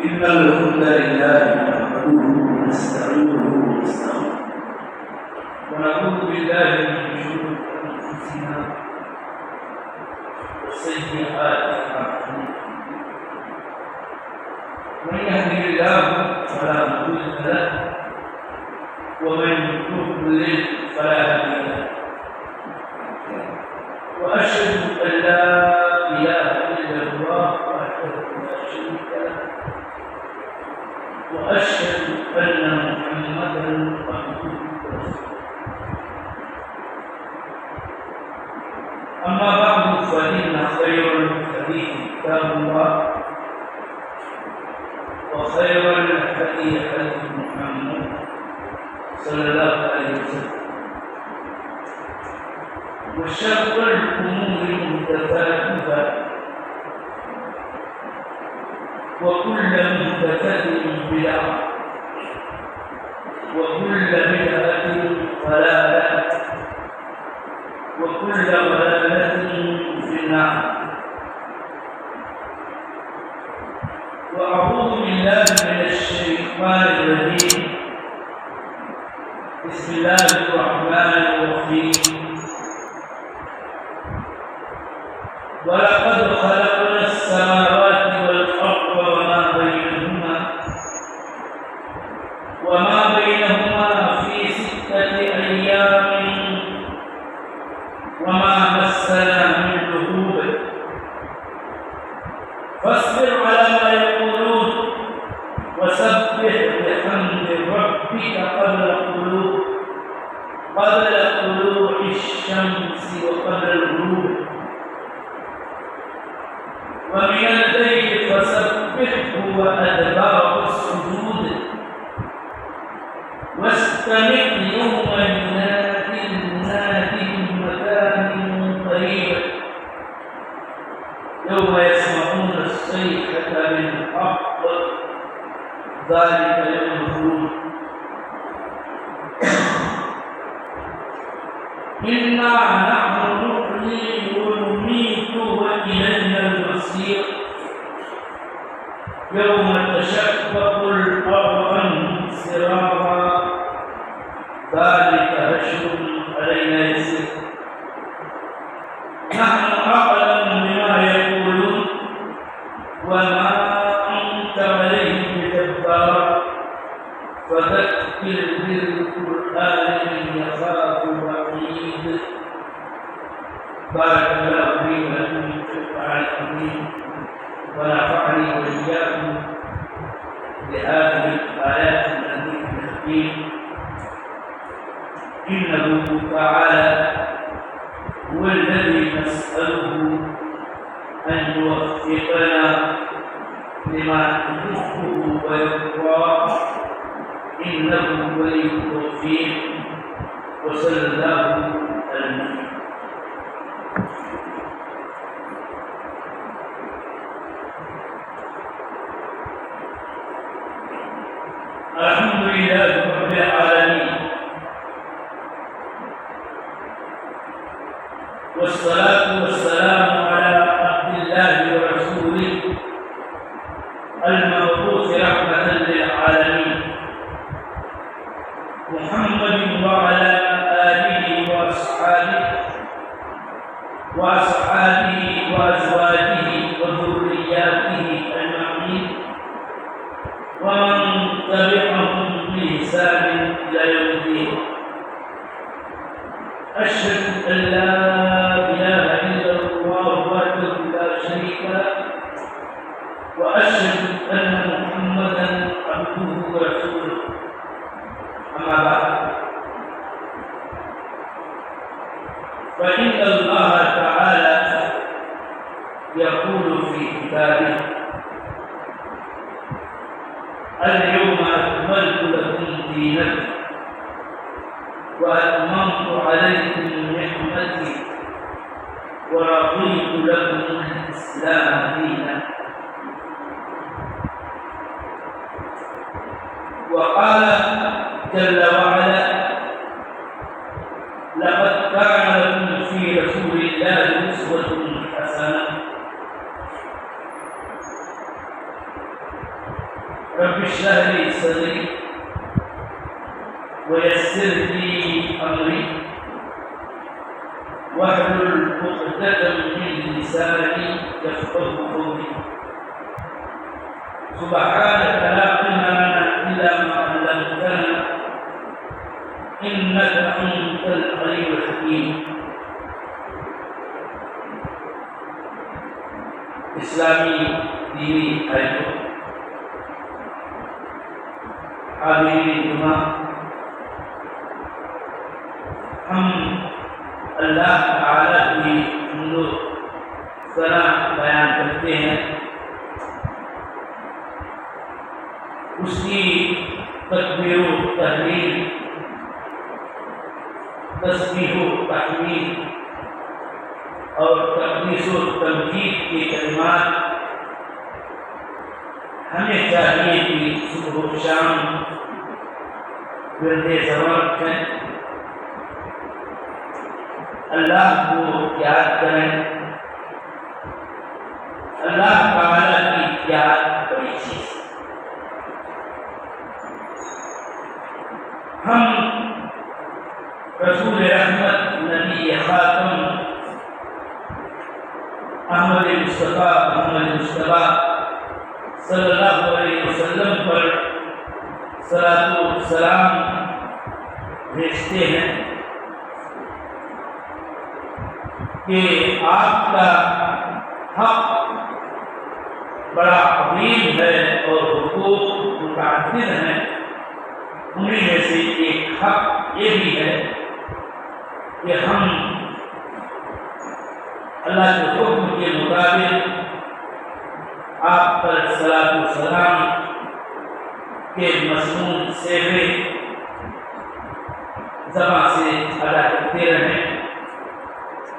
إن الحمد لله نحمده ونستعينه ونستغفره ونعوذ بالله من شرور أنفسنا وسيئات أعمالنا من يهده الله فلا مضل له ومن يضلل فلا هادي له وأشهد أن لا إله إلا الله وحده لا شريك له وأشهد أن محمدا عبده ورسوله أما بعد فإن خير الحديث كتاب الله وخير الهدي هدي محمد صلى الله عليه وسلم وشر الأمور محدثاتها وكل محدثة بدعة وكل بدعة ضلالة وكل ضلالة في النار وأعوذ بالله من الشيطان الرجيم بسم الله الرحمن الرحيم ولقد خلقنا السماوات والأرض وما بينهما في 6 أيام وما مسنا من لغوب فاصبر على ما يقولون وسبح بحمد ربك قبل طلوع الشمس وقبل الغروب ومن الليل فسبحه وأدبار السجود واستمع يوم ينادي المنادي من مكان قريب يوم يسمعون الصيحة بالحق ذلك يوم الخروج إنا نحن نحيي ونميت وإلينا المصير يوم تشقق الأرض عنهم سرابا ذلك حشر علينا يسير نحن أعلم بما يقولون وما أنت عليهم بجبار فذكر بالقرآن من يخاف وعيد بارك الله لي ولكم في القرآن العظيم ونفعني وإياكم بهذه الآيات التي الحكيم إنه تعالى هو الذي نسأله أن يوفقنا لما يحبه ويرضاه إنه ولي التوفيق وصلى الله على النبي الحمد لله رب العالمين والصلاة والسلام على عبد الله ورسوله المبعوث رحمة للعالمين محمد وعلى آله وأصحابه وأزواجه وذرياته أجمعين ومن تبعهم بإحسان إلى يوم الدين أشهد أن لا إله إلا الله وحده لا شريك له وأشهد أن محمدا عبده ورسوله أما بعد فإن الله تعالى يقول في كتابه اليوم أكملت لكم دينكم وأتممت عليكم نعمتي ورضيت لكم الإسلام دينا وقال جل وعلا لقد كان لكم في رسول الله أسوة حسنة اشرح لي صدري ويسر لي أمري واحلل عقدة من لساني يفقهوا قولي سبحانك لا علم لنا إلا ما علمتنا إنك أنت العليم الحكيم. اسلامی دینی بھائیوں، حاضرین جمعہ، ہم اللہ تعالیٰ کی حمد و ثنا بیان کرتے ہیں، اس کی تکبیر و تحلیل، تسبیح و تحمید اور تقدیس و تمجید کے کلمات ہمیں چاہیے کہ صبح و شام ورد زبان رکھیں، اللہ کو یاد کریں. اللہ تعالیٰ کی یاد بڑی چیز. ہم رسول رحمت نبی خاتم احمد مصطفیٰ محمد مصطفیٰ صلی اللہ علیہ وسلم پر صلاۃ و سلام بھیجتے ہیں کہ آپ کا حق بڑا عظیم ہے اور حقوق متعدد ہیں. انہیں میں سے ایک حق یہ بھی ہے کہ ہم اللہ کے حکم کے مطابق آپ پر صلاۃ و سلام کے مضمون سیرے زبان سے ادا کرتے رہیں،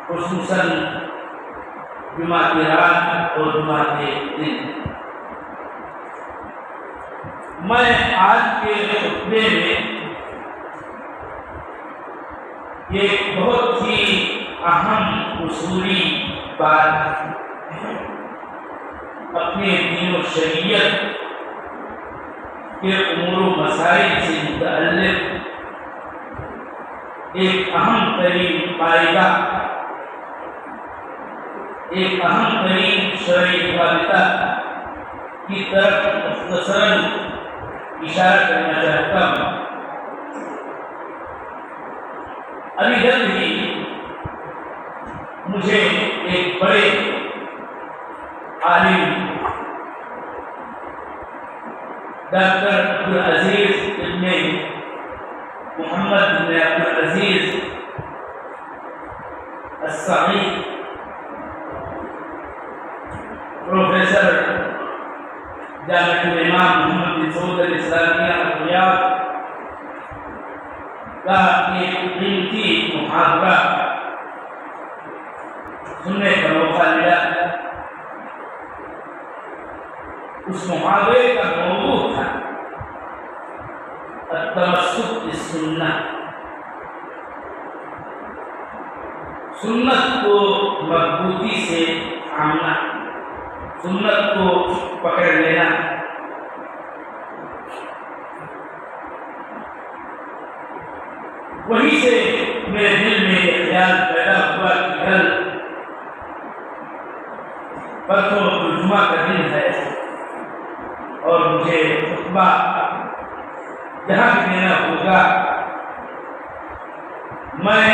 خصوصاً جمعہ کی رات اور جمعہ کے دن. میں آج کے خطبے میں ایک بہت ہی اہم اصولی بات اپنے دین و شریعت کے امور و مسائل سے متعلق ایک اہم ترین قاعدہ، ایک اہم ترین شرعی ضابطہ کی طرف مختصراً اشارہ کرنا چاہتا ہوں. ابھی جلد ہی مجھے ایک بڑے عالم ڈاکٹر عبدالعزیز ابن محمد بن عبدالعزیز السعید، پروفیسر جامعہ الامام محمد بن سعود الاسلامیہ ریاض کا ایک قیمتی محاضرہ سننے کا موقع ملا. اس محاضرے کا موضوع تھا التمسک بالسنہ، سنت کو مضبوطی سے تھامنا، سنت کو پکڑ لینا. وہیں سے میرے دل میں یہ خیال پیدا ہوا کہ کل پرسوں جمعہ کا دن ہے اور مجھے خطبہ جہاں بھی دینا ہوگا میں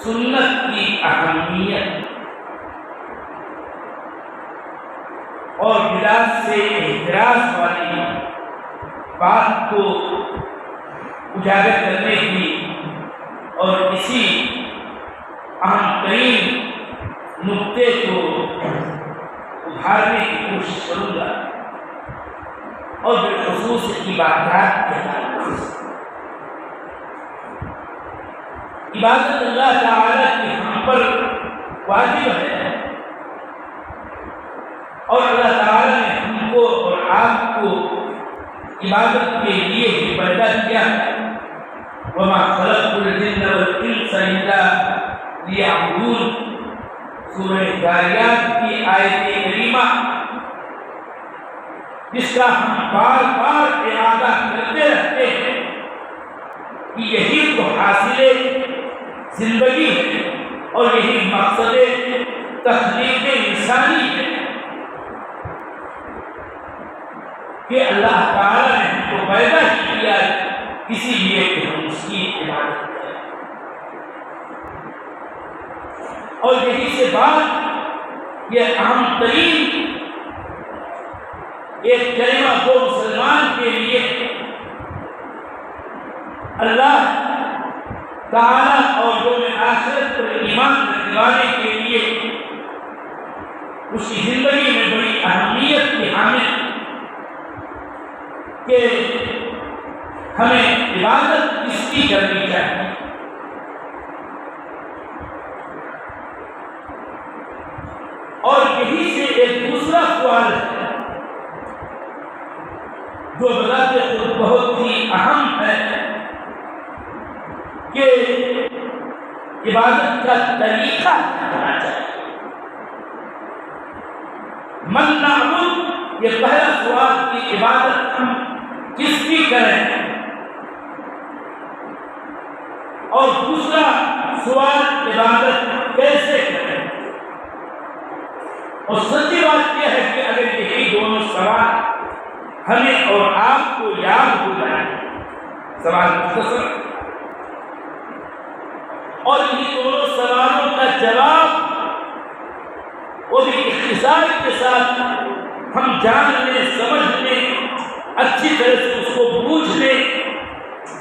سنت کی اہمیت اور بدعت سے احتراز والی بات کو اجاگر کرنے کی اور اسی اہم ترین نقطے کو ابھارنے کی کوشش کروں گا، اور بالخصوص عبادات کے تعلق سے. عبادت اللہ تعالیٰ کی ہم پر واجب ہے اور اللہ تعالیٰ نے ہم کو اور آپ کو عبادت کے لیے ہی پیدا کیا. وما خلقت الجن والانس الا لیعبدون، سورہ ذاریات کی آیت کریمہ جس کا ہم بار بار ارادہ کرتے رہتے ہیں کہ یہی تو حاصل زندگی ہے اور یہی مقصد تخلیق انسانی ہے کہ اللہ تعالیٰ نے ہم کو پیدا کیا اسی لیے کہ ہم اس کی عبادت کریں. اور یہی سے بات یہ اہم ترین ایک کلمہ کو مسلمان کے لیے اللہ تعالیٰ اور یوم آخرت پر ایمان رکھنے والے کے لیے اس کی زندگی میں بڑی اہمیت کی حامل کہ ہمیں عبادت کس کی کرنی چاہیے. اور یہی سے ایک دوسرا سوال ہے جو بذات خود بہت ہی اہم ہے کہ عبادت کا طریقہ ہونا چاہیے. من نعبد، یہ پہلا سوال کہ عبادت ہم کس کی کریں، اور دوسرا سوال عبادت کیسے کریں. اور سچی بات یہ ہے کہ اگر یہی دونوں سوال ہمیں اور آپ کو یاد ہو جائے، سوال مختصر، اور انہیں دونوں سوالوں کا جواب وہ بھی اختصار کے ساتھ ہم جان لیں، سمجھ لیں، اچھی طرح سے اس کو بوجھ لیں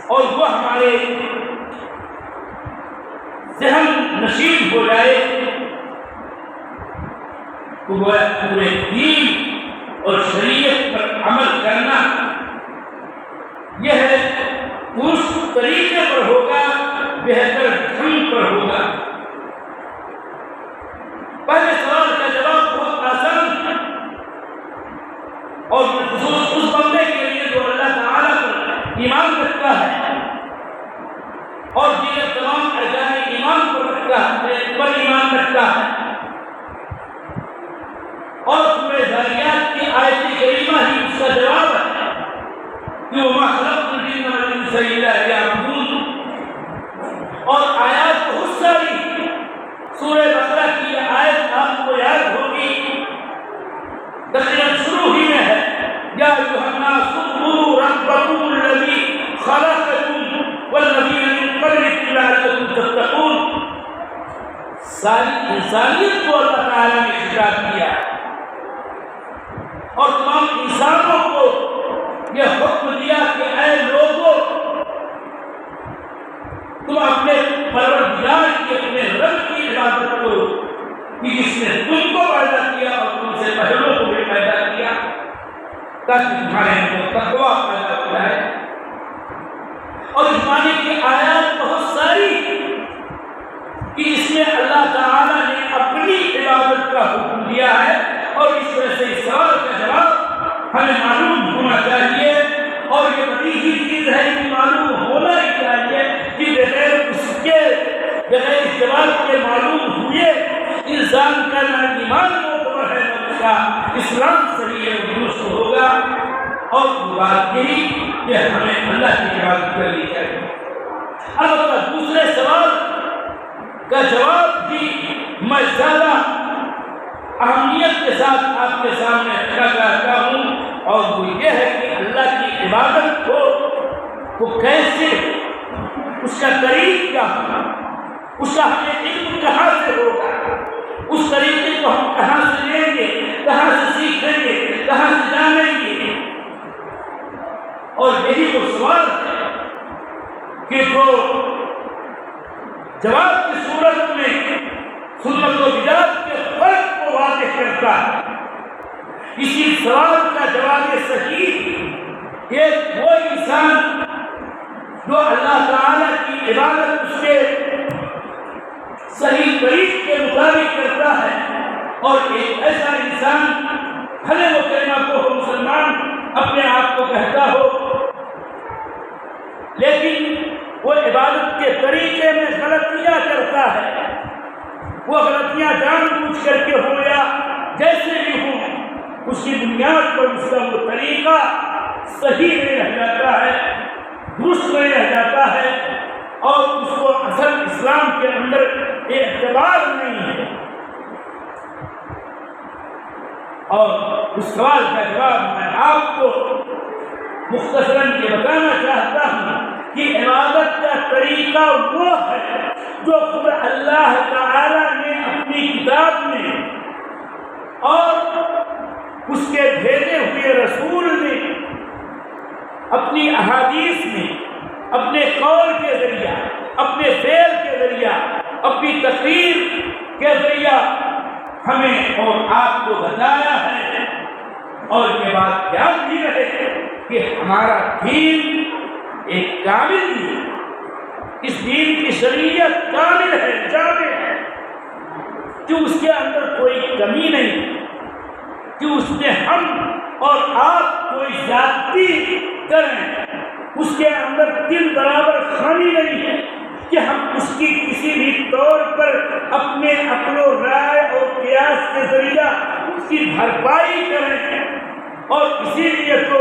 اور وہ ہمارے ذہن نشین ہو جائے تو وہ پورے دین اور شریعت پر عمل کرنا یہ ہے اس طریقے پر ہوگا، بہتر ڈھنگ پر ہوگا. پہلے سوال کا جواب بہت آسان ہے اور خصوص اس بندے کے لیے جو اللہ تعالیٰ پر ایمان رکھتا ہے اور دیگر تمام ارکان ایمان پر ایمان رکھتا ہے. اور سورہ ذاریات کی آیت کریمہ ہی اس کا جواب ہے کہ وَمَا خَلَقْتُ الْجِنَّ وَالْإِنسَ إِلَّا لِيَعْبُدُونِ. اور آیات بہت ساری، سورہ بقرہ کی یہ آیت آپ کو یاد ہوگی، تقریباً شروع ہی میں ہے یا ایھا الناس اعبدوا ربکم الذی خلقکم والذین من قبلکم لعلکم تتقون. ساری انسانیت کو اللہ تعالیٰ نے خطاب کیا اور تمام انسانوں کو یہ حکم دیا کہ اے لوگوں، تم اپنے پروردگار کی، اپنے رب کی عبادت کرو کہ جس نے تم کو پیدا کیا اور تم سے پہلوں کو بھی پیدا کیا تاکہ تمہارے اندر تقویٰ پیدا ہو جائے. اور اس معنی کی آیات بہت ساری کہ اس میں اللہ تعالیٰ نے اپنی عبادت کا حکم دیا ہے اور اس وجہ سے اس سوال کا جواب ہمیں معلوم ہونا چاہیے. اور یہ بڑی ہی چیز ہے کہ معلوم ہونا ہی چاہیے کہ بغیر اس جواب کے معلوم ہوئے انسان کا نہ ایمان معتبر ہے نہ اس کا اسلام صحیح ہے درست ہوگا. اور بات یہی کہ ہمیں اللہ کی عبادت کرنی چاہیے. البتہ دوسرے سوال کا جواب بھی میں زیادہ اہمیت کے ساتھ آپ کے سامنے رکھنا چاہتا ہوں، اور وہ یہ ہے کہ اللہ کی عبادت کو کیسے، اس کا طریقہ، اس کا ہمیں علم کہاں سے ہوگا، اس طریقے کو ہم کہاں سے لیں گے، کہاں سے سیکھیں گے، کہاں سے جانیں گے. اور یہی وہ سوال ہے کہ جو جواب کی صورت میں سنت و بدعت کے فرق کو واضح کرتا ہے. اسی سوال کا جواب صحیح ایک وہ انسان جو اللہ تعالیٰ کی عبادت اس کے صحیح طریق کے مطابق کرتا ہے، اور ایک ایسا انسان بھلے وہ کلمہ کو مسلمان اپنے آپ کو کہتا ہو لیکن وہ عبادت کے طریقے میں غلطیاں کرتا ہے. وہ غلطیاں جان بوجھ کر کے ہو یا جیسے بھی ہوں، اس کی بنیاد بنیاد پر اس کا وہ طریقہ صحیح نہیں رہ جاتا ہے، درست نہیں رہ جاتا ہے، اور اس کو اصل اسلام کے اندر اعتبار نہیں ہے۔ اور اس سوال کا جواب میں آپ کو مختصراً یہ بتانا چاہتا ہوں کہ عبادت کا طریقہ وہ ہے جو خود اللہ تعالی نے اپنی کتاب میں اور اس کے بھیجے ہوئے رسول نے اپنی احادیث میں اپنے قول کے ذریعہ، اپنے فعل کے ذریعہ، اپنی تقریر کے ذریعہ ہمیں اور آپ کو بتایا ہے۔ اور یہ بات یاد بھی رہے کہ ہمارا دین ایک کامل دین، اس دین کی شریعت کامل ہے، جامع ہے، کہ اس کے اندر کوئی کمی نہیں، کہ اس میں ہم اور آپ کوئی زیادتی کریں، اس کے اندر دل برابر خامی نہیں ہے کہ ہم اس کی کسی بھی طور پر اپنے عقل و رائے اور قیاس کے ذریعہ اس کی بھرپائی کریں۔ اور اسی لیے تو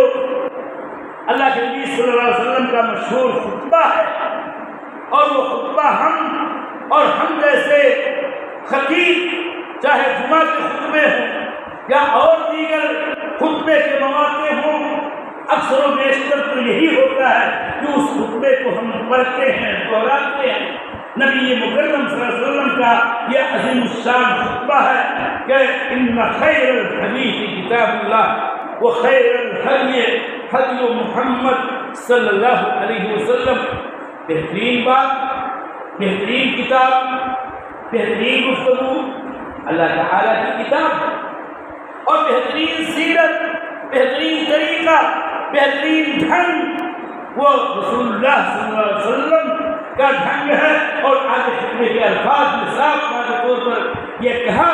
اللہ کے نبی صلی اللہ علیہ وسلم کا مشہور خطبہ ہے، اور وہ خطبہ ہم جیسے خطیب، چاہے جمعہ کے خطبے ہوں یا اور دیگر خطبے کے مواقع ہوں، اکثر و بیشتر تو یہی ہوتا ہے کہ اس خطبے کو ہم پڑھتے ہیں، دہراتے ہیں۔ نبی مکرم صلی اللہ علیہ وسلم کا یہ عظیم الشان خطبہ ہے کہ ان خیر الحدیث کتاب اللہ وخیر الہدی ہدی محمد صلی اللہ علیہ وسلم۔ بہترین بات، بہترین کتاب، بہترین گفتگو اللہ تعالیٰ کی کتاب ہے، اور بہترین سیرت، بہترین طریقہ، بہترین ڈھنگ وہ رسول اللہ صلی اللہ علیہ وسلم کا ڈھنگ ہے۔ اور آگے خطبے کے الفاظ میں صاف واضح طور پر یہ کہا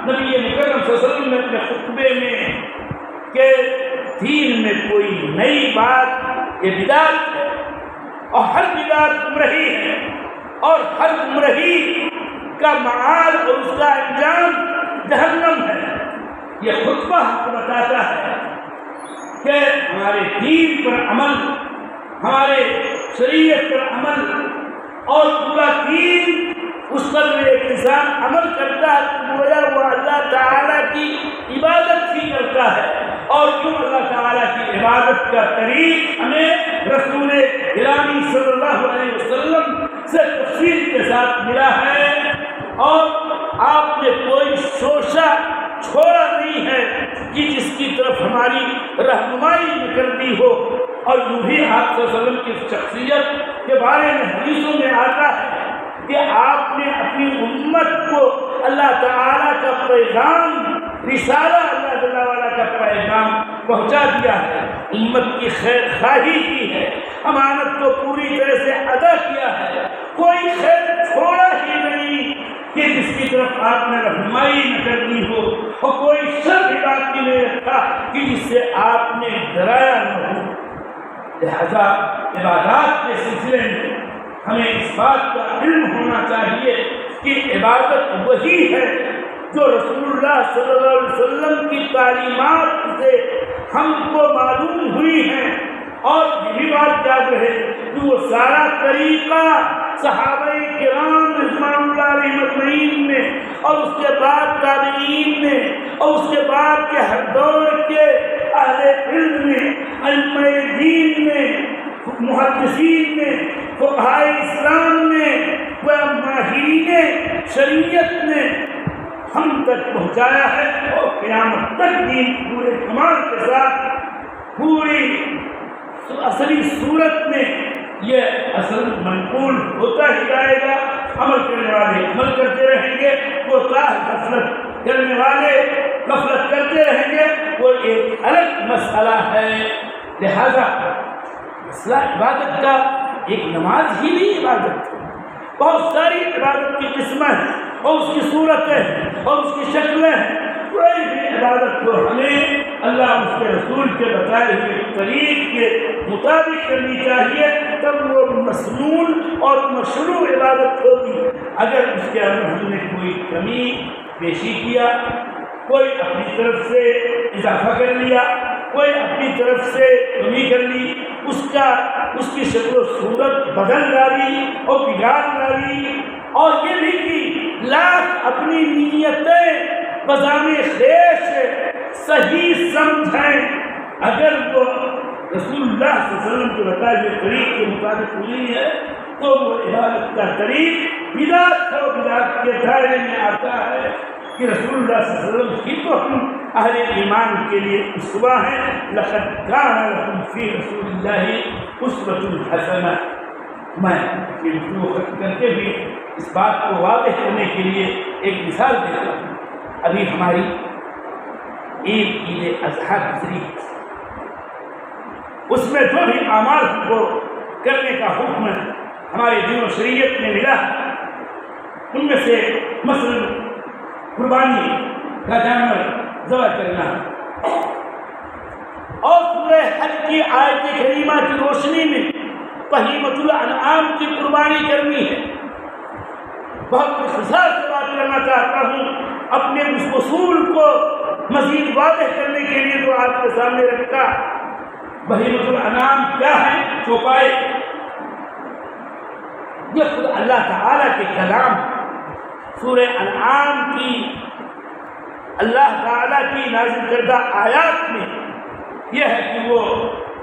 نبی مکرم صلی اللہ علیہ وسلم نے اپنے خطبے میں کہ دین میں کوئی نئی بات یہ بدعت ہے، اور ہر بدعت گمراہی ہے، اور ہر گمراہی کا معال اور اس کا انجام جہنم ہے۔ یہ خطبہ ہم کو بتاتا ہے کہ ہمارے دین پر عمل، ہمارے شریعت پر عمل، اور پورا دین اس پر ایک انسان عمل کرتا ہے تو گویا وہ اللہ تعالیٰ کی عبادت ہی کرتا ہے۔ اور کیوں اللہ تعالیٰ کی عبادت کا طریق ہمیں رسول گرامی صلی اللہ علیہ وسلم سے تفصیل کے ساتھ ملا ہے، اور آپ نے کوئی شوشہ چھوڑا نہیں ہے کہ جس کی طرف ہماری رہنمائی نہ کرتی ہو۔ اور یوں بھی آپ صلی اللہ علیہ وسلم کی شخصیت کے بارے میں حدیثوں میں آتا ہے کہ آپ نے اپنی امت کو اللہ تعالیٰ کا پیغام، رسالہ اللہ تعالیٰ والا کا پیغام پہنچا دیا ہے، امت کی خیر خواہی کی ہے، امانت کو پوری طرح سے ادا کیا ہے، کوئی خیر چھوڑا ہی نہیں کہ جس کی طرف آپ نے رہنمائی نہ کرنی ہو، اور کوئی شر بھی باقی نہیں رکھا کہ جس سے آپ نے ڈرایا نہ ہو۔ لہذا عبادات کے سلسلے میں ہمیں اس بات کا علم ہونا چاہیے کہ عبادت وہی ہے جو رسول اللہ صلی اللہ علیہ وسلم کی تعلیمات سے ہم کو معلوم ہوئی ہیں۔ اور یہ بھی بات یاد رہے کہ وہ سارا طریقہ صحابہ کرام رضوان اللہ علیہم اجمعین نے، اور اس کے بعد تابعین نے، اور اس کے بعد کے ہر دور کے اہل علم نے، ائمہ دین نے، محدثین نے، فقہاء اسلام نے، وہ ماہرین شریعت نے ہم تک پہنچایا ہے، اور قیامت تک دین پورے کمال کے ساتھ پوری اصلی صورت میں یہ اصل منقول ہوتا ہی جائے گا۔ عمل کرنے والے عمل کرتے رہیں گے، کوتاہ غفلت کرنے والے غفلت کرتے رہیں گے، وہ ایک الگ مسئلہ ہے۔ لہذا مسئلہ عبادت کا ایک نماز ہی نہیں عبادت، بہت ساری عبادت کی قسمیں ہیں، اور اس کی صورتیں اور اس کی شکلیں ہیں۔ کوئی بھی عبادت کو ہمیں اللہ اس کے رسول کے بتائے ہوئے طریق کے مطابق کرنی چاہیے، تب وہ مسنون اور مشروع عبادت ہوگی۔ اگر اس کے اندر ہم نے کوئی کمی پیشی کیا، کوئی اپنی طرف سے اضافہ کر لیا، کوئی اپنی طرف سے کمی کر لی، اس کی شکل و صورت بدل ڈالی اور بگاڑ ڈالی، اور یہ بھی کہ لاکھ اپنی نیتیں بزام خیش صحیح سمجھیں، اگر وہ رسول اللہ صلی اللہ علیہ وسلم کے بتائے ہوئے طریق کے مطابق نہیں ہے تو وہ عبادت کا طریق بدعت ہے، اور بدعت کے دائرے میں آتا ہے کہ رسول اللہ صلی اللہ علیہ وسلم کی تو ہم اہل ایمان کے لیے اسوہ ہیں، لقد کان لکم فی رسول اللہ اسوۃ حسنہ۔ میں یہ گفتگو ختم کرتے ہوئے اس بات کو واضح کرنے کے لیے ایک مثال دیتا ہوں۔ ابھی ہماری عید الاضحیٰ گزری، اس میں جو بھی اعمال کو کرنے کا حکم ہمارے دین و شریعت میں ملا، ان میں سے مثلا قربانی کا جانور ذبح کرنا، اور سورہ حج کی آیت کریمہ کی روشنی میں بہیمۃ الانعام کی قربانی کرنی ہے۔ بہت اختصار سے بات کرنا چاہتا ہوں، اپنے اس اصول کو مزید واضح کرنے کے لیے جو آپ کے سامنے رکھا۔ بہیمۃ الانعام کیا ہے؟ چوپائے۔ یہ خود اللہ تعالیٰ کے کلام سورہ انعام کی اللہ تعالیٰ کی نازل کردہ آیات میں یہ ہے کہ وہ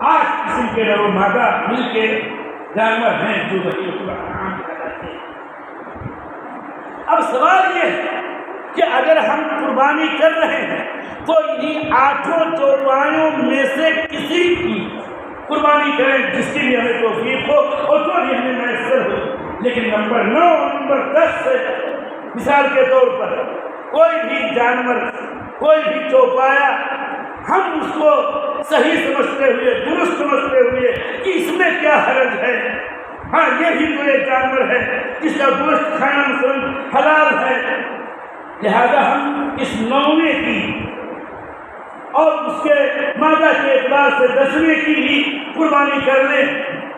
8 قسم کے نر و مادہ مل کے جانور ہیں جو بہیمۃ الانعام کہلاتے ہیں۔ اب سوال یہ ہے کہ اگر ہم قربانی کر رہے ہیں تو انہیں 8 چوپایوں میں سے کسی کی قربانی کریں جس کے لیے ہمیں توفیق ہو اور جو بھی ہمیں میسر ہو۔ لیکن نمبر 9 نمبر 10 سے مثال کے طور پر کوئی بھی جانور، کوئی بھی چوپایا، ہم اس کو صحیح سمجھتے ہوئے، درست سمجھتے ہوئے کہ اس میں کیا حرج ہے، ہاں یہ بھی تو ایک جانور ہے جس کا گوشت کھانا مثلاً حلال ہے، لہذا ہم اس 9ویں کی اور اس کے مادہ کے اعتبار سے 10ویں کی بھی قربانی کر لیں،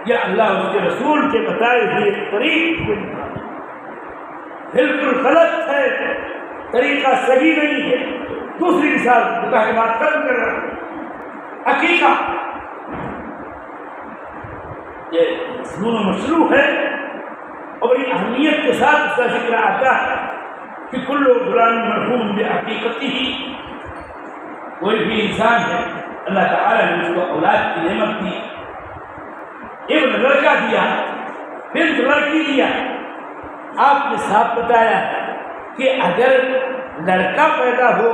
یا اللہ اس کے رسول کے بتائے ہوئے طریق بالکل غلط ہے، طریقہ صحیح نہیں ہے۔ دوسری مثال خدا کی بات ختم کر رہا ہوں، عقیقہ یہ مصنون و مشروع ہے اور بڑی اہمیت کے ساتھ اس کا ذکر آتا ہے کہ کل غلام مرحوم بعقیقتہ، کوئی بھی انسان ہے اللہ تعالیٰ نے اس کو اولاد کی نعمت دی، ایک لڑکا دیا، پھر لڑکی دیا۔ آپ نے صاحب بتایا کہ اگر لڑکا پیدا ہو،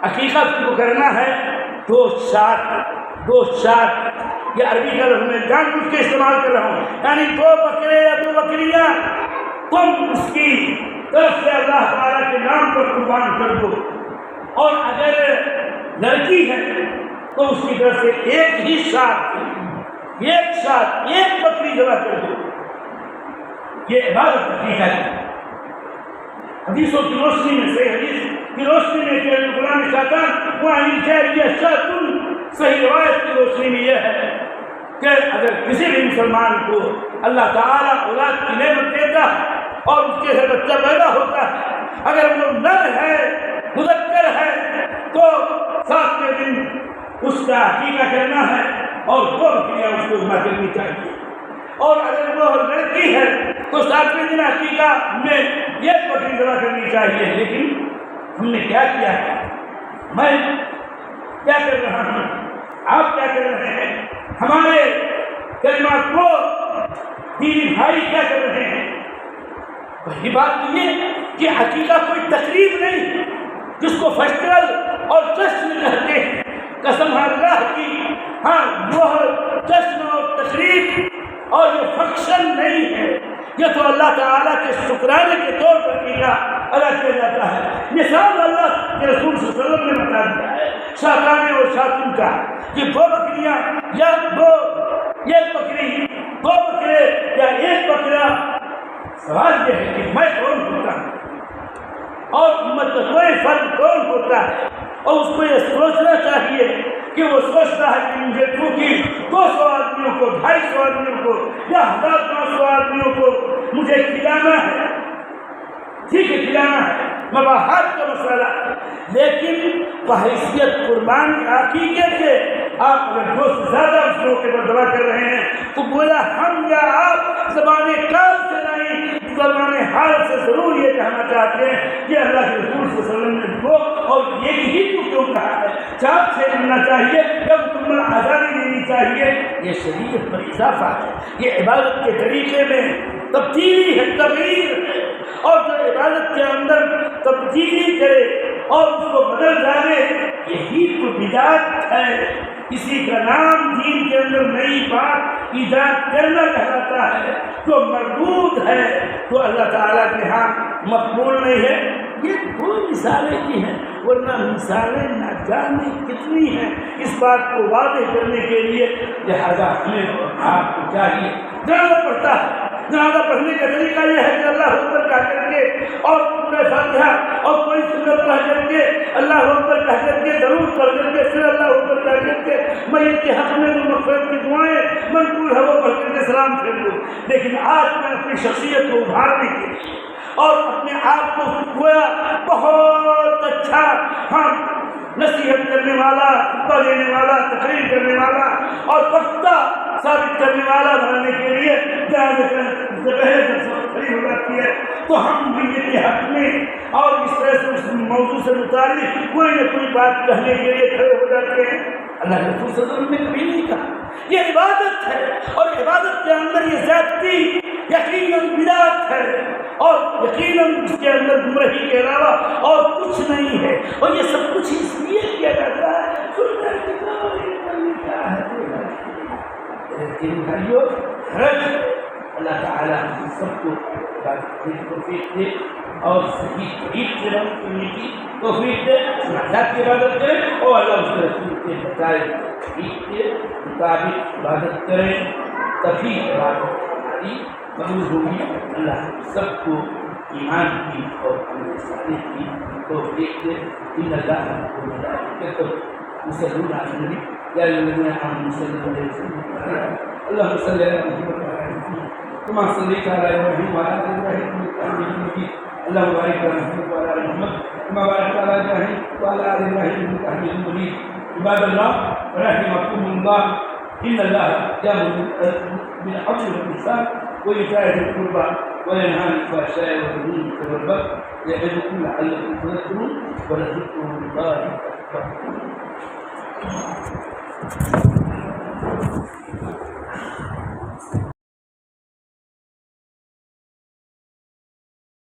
عقیقت کو کرنا ہے 2 شات، یہ عربی کا لفظ میں جان بوجھ کے استعمال کر رہا ہوں، یعنی 2 بکرے یا 2 بکریاں تم اس کی طرف سے اللہ تعالیٰ کے نام پر قربان کر دو، اور اگر لڑکی ہے تو اس کی طرف سے ایک ہی شات، ایک بکری ذبح کر دو۔ یہ عبادت عقیقہ ہے۔ حدیثوں کی روشنی میں، صحیح حدیث کی روشنی میں کہ قرآن شاطان وہ صحیح روایت کی روشنی میں یہ ہے کہ اگر کسی بھی مسلمان کو اللہ تعالیٰ اولاد کی نعمت دیتا اور اس کے بچہ پیدا ہوتا ہے، اگر وہ نر ہے، مذکر ہے، تو 7ویں دن اس کا عقیقہ کرنا ہے اور 2 بکریاں اس کو ذبح کرنی چاہیے، اور اگر وہ لڑکی ہے تو 7ویں دن عقیقہ میں 1 بکری ذبح کرنی چاہیے۔ لیکن ہم نے کیا کیا ہے؟ میں کیا کر رہا ہوں، آپ کیا کر رہے ہیں، ہمارے کلمات کو دینی بھائی کیا کر رہے ہیں؟ وہی بات یہ کہ عقیقہ کوئی تقریب نہیں جس کو فیسٹیول اور جشن کہتے ہیں، قسم اللہ کی، ہاں وہ جشن اور تقریب اور یہ فنکشن نہیں ہے، یہ تو اللہ تعالیٰ کے شکرانے کے طور پر عقیقہ ادا کیا جاتا ہے۔ مثال اللہ کے رسول صلی اللہ علیہ وسلم نے بتا دیا ہے شاطانے اور شاطن کا، کہ 2 بکریاں یا 1 بکری، 2 بکرے یا 1 بکرا۔ سوال یہ ہے کہ میں کون ہوتا ہوں اور امت کا کوئی فرد کون ہوتا ہے، اور اس کو یہ سوچنا چاہیے کہ وہ سوچتا ہے کہ مجھے چونکہ 200 آدمیوں کو، 250 آدمیوں کو یا 1900 آدمیوں کو مجھے کھلانا ہے، ٹھیک ہے کھلانا ہے، مباحث کا مسئلہ لیکن بحیثیت قربان عقیقے کے آپ اگر دو سے زیادہ اس موقع پر دعا کر رہے ہیں تو گویا ہم یا آپ زبان کال سے نہیں زبان حال سے ضرور یہ کہنا چاہتے ہیں کہ اللہ کے رسول صلی اللہ علیہ وسلم نے دو اور یہی تو کیوں کہا ہے چاپ سے ملنا چاہیے جب تمہیں آزادی دینی چاہیے. یہ شریعت پر اضافہ ہے, یہ عبادت کے طریقے میں تبدیلی ہے, تغیر ہے. اور جو عبادت کے اندر تبدیلی کرے اور اس کو بدل ڈالے یہی تو بدعت ہے. کسی کا نام دین کے اندر نئی بات ایجاد کرنا کہلاتا ہے جو مردود ہے تو اللہ تعالیٰ کے ہاں مقبول نہیں ہے. یہ دو مثالیں کی ہیں, ورنہ مثالیں نہ جانے کتنی ہیں. اس بات کو واضح کرنے کے لیے لہذا ہمیں اور آپ کو چاہیے جنازہ پڑھتا ہے. جنازہ پڑھنے کا طریقہ یہ ہے کہ اللہ اکبر کہہ کر کے اور سورہ فاتحہ اور کوئی سنت پڑھ کر کے اللہ اکبر کہہ کر کے ضرور پڑھ کر کے پھر اللہ اکبر کہہ کر کے میت کے حق میں جو مغفرت کی دعائیں منقول ہے وہ پڑھ کر کے سلام پھیر دوں. لیکن آج میں اپنی شخصیت کو ابھارنے کے لیے اور اپنے آپ کو گویا بہت اچھا نصیحت کرنے والا, خطبہ دینے والا, تقریر کرنے والا اور پختہ ثابت کرنے والا بنانے کے لیے کھڑی ہو جاتی ہے تو ہم بھی کے حق میں اور اس طرح سے اس موضوع سے متعلق کوئی نہ کوئی بات کہنے کے لیے کھڑے ہو جاتے ہیں. اللہ کے رسول صلی اللہ علیہ وسلم نے کبھی نہیں کہا. یہ عبادت ہے اور عبادت کے اندر یہ زیادتی یقیناً بدعت ہے اور یقیناً اس کے اندر گمراہی کے علاوہ اور کچھ نہیں ہے. اور یہ سب کچھ اس لیے کیا جاتا ہے بھائیو حرج اللہ تعالیٰ ہم سب کو توفیق دے اور صحیح طریق سے رہنے کرنے کی توفیق دے. اللہ کی عبادت کریں اور اللہ اس کے رسول کے بتائے طریق کے مطابق عبادت کریں تبھی عبادت ہماری قبول ہوگی. اللہ سب کو ایمان کی اور عمل صالح کی توفیق دے. ان اللہ کو ملائکۃ یصلون علی النبی یا ایھا الذین آمنوا صلوا علیہ وسلم اللهم صل على محمد وعلى آل محمد كما صليت على ابراهيم وعلى ال ابراهيم انك حميد مجيد. اللهم بارك على محمد وعلى ال محمد كما باركت على ابراهيم وعلى ال ابراهيم انك حميد مجيد. عباد الله رحمكم الله ان الله يأمر بالعدل والإحسان وإيتاء ذي القربى وينهى عن الفحشاء والمنكر والبغي يعظكم لعلكم تذكرون ولذكر الله أكبر.